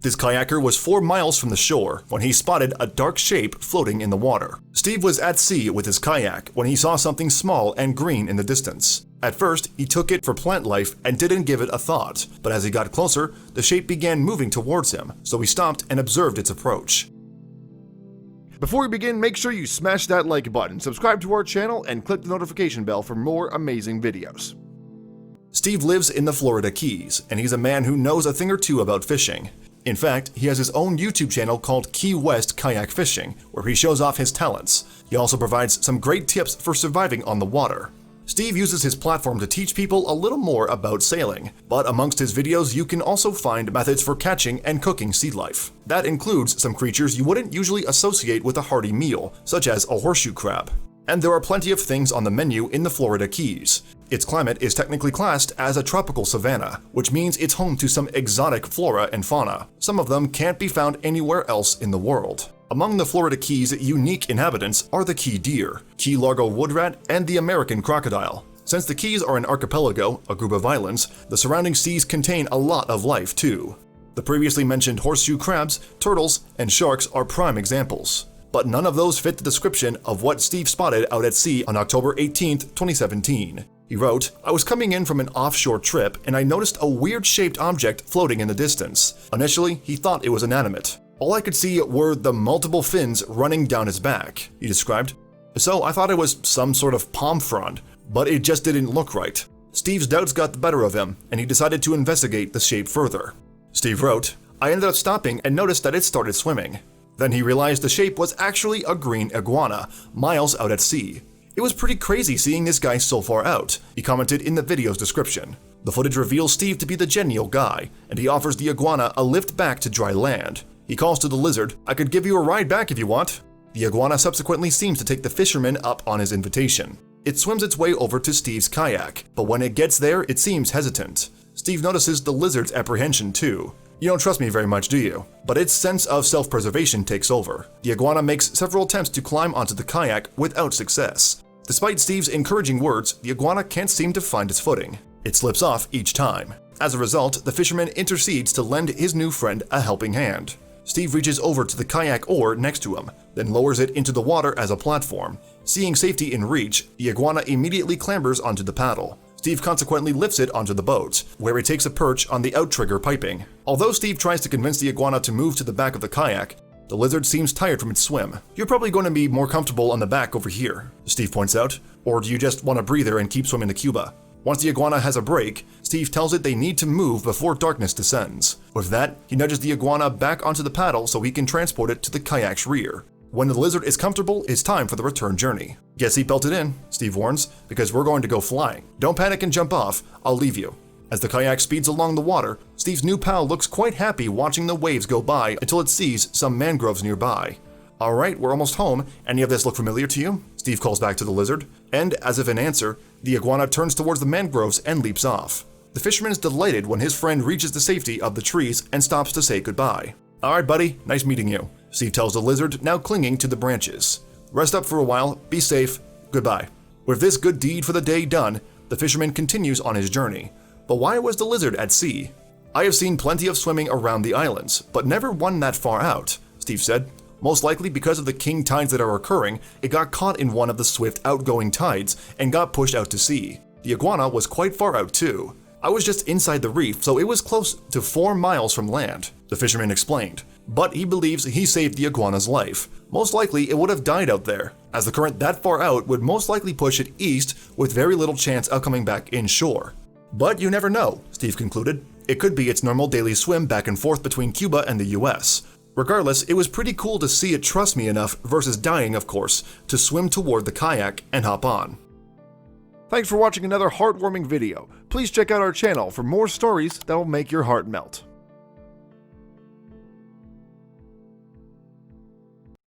This kayaker was 4 miles from the shore when he spotted a dark shape floating in the water. Steve was at sea with his kayak when he saw something small and green in the distance. At first, he took it for plant life and didn't give it a thought, but as he got closer, the shape began moving towards him, so he stopped and observed its approach. Before we begin, make sure you smash that like button, subscribe to our channel, and click the notification bell for more amazing videos. Steve lives in the Florida Keys, and he's a man who knows a thing or two about fishing. In fact, he has his own YouTube channel called Key West Kayak Fishing, where he shows off his talents. He also provides some great tips for surviving on the water. Steve uses his platform to teach people a little more about sailing, but amongst his videos you can also find methods for catching and cooking sea life. That includes some creatures you wouldn't usually associate with a hearty meal, such as a horseshoe crab. And there are plenty of things on the menu in the Florida Keys. Its climate is technically classed as a tropical savanna, which means it's home to some exotic flora and fauna. Some of them can't be found anywhere else in the world. Among the Florida Keys' unique inhabitants are the key deer, Key Largo woodrat, and the American crocodile. Since the Keys are an archipelago, a group of islands, the surrounding seas contain a lot of life too. The previously mentioned horseshoe crabs, turtles, and sharks are prime examples. But none of those fit the description of what Steve spotted out at sea on October 18, 2017. He wrote, "I was coming in from an offshore trip and I noticed a weird-shaped object floating in the distance. Initially, he thought it was inanimate. All I could see were the multiple fins running down his back," he described. "So I thought it was some sort of palm frond, but it just didn't look right." Steve's doubts got the better of him, and he decided to investigate the shape further. Steve wrote, "I ended up stopping and noticed that it started swimming. Then he realized the shape was actually a green iguana, miles out at sea. It was pretty crazy seeing this guy so far out," he commented in the video's description. The footage reveals Steve to be the genial guy, and he offers the iguana a lift back to dry land. He calls to the lizard, "I could give you a ride back if you want." The iguana subsequently seems to take the fisherman up on his invitation. It swims its way over to Steve's kayak, but when it gets there, it seems hesitant. Steve notices the lizard's apprehension too. "You don't trust me very much, do you?" But its sense of self-preservation takes over. The iguana makes several attempts to climb onto the kayak without success. Despite Steve's encouraging words, the iguana can't seem to find its footing. It slips off each time. As a result, the fisherman intercedes to lend his new friend a helping hand. Steve reaches over to the kayak oar next to him, then lowers it into the water as a platform. Seeing safety in reach, the iguana immediately clambers onto the paddle. Steve consequently lifts it onto the boat, where it takes a perch on the outrigger piping. Although Steve tries to convince the iguana to move to the back of the kayak, the lizard seems tired from its swim. "You're probably going to be more comfortable on the back over here," Steve points out. "Or do you just want a breather and keep swimming to Cuba?" Once the iguana has a break, Steve tells it they need to move before darkness descends. With that, he nudges the iguana back onto the paddle so he can transport it to the kayak's rear. When the lizard is comfortable, it's time for the return journey. "Get seatbelted in," Steve warns, "because we're going to go flying. Don't panic and jump off, I'll leave you." As the kayak speeds along the water, Steve's new pal looks quite happy watching the waves go by until it sees some mangroves nearby. "Alright, we're almost home. Any of this look familiar to you?" Steve calls back to the lizard, and as if in answer, the iguana turns towards the mangroves and leaps off. The fisherman is delighted when his friend reaches the safety of the trees and stops to say goodbye. "Alright buddy, nice meeting you," Steve tells the lizard, now clinging to the branches. "Rest up for a while, be safe, goodbye." With this good deed for the day done, the fisherman continues on his journey. But why was the lizard at sea? "I have seen plenty of swimming around the islands, but never one that far out," Steve said. "Most likely because of the king tides that are occurring, it got caught in one of the swift outgoing tides and got pushed out to sea. The iguana was quite far out too. I was just inside the reef, so it was close to 4 miles from land," the fisherman explained. But he believes he saved the iguana's life. Most likely it would have died out there, as the current that far out would most likely push it east with very little chance of coming back inshore. But you never know, Steve concluded. It could be its normal daily swim back and forth between Cuba and the US. Regardless, it was pretty cool to see it trust me enough, versus dying of course, to swim toward the kayak and hop on. Thanks for watching another heartwarming video. Please check out our channel for more stories that will make your heart melt.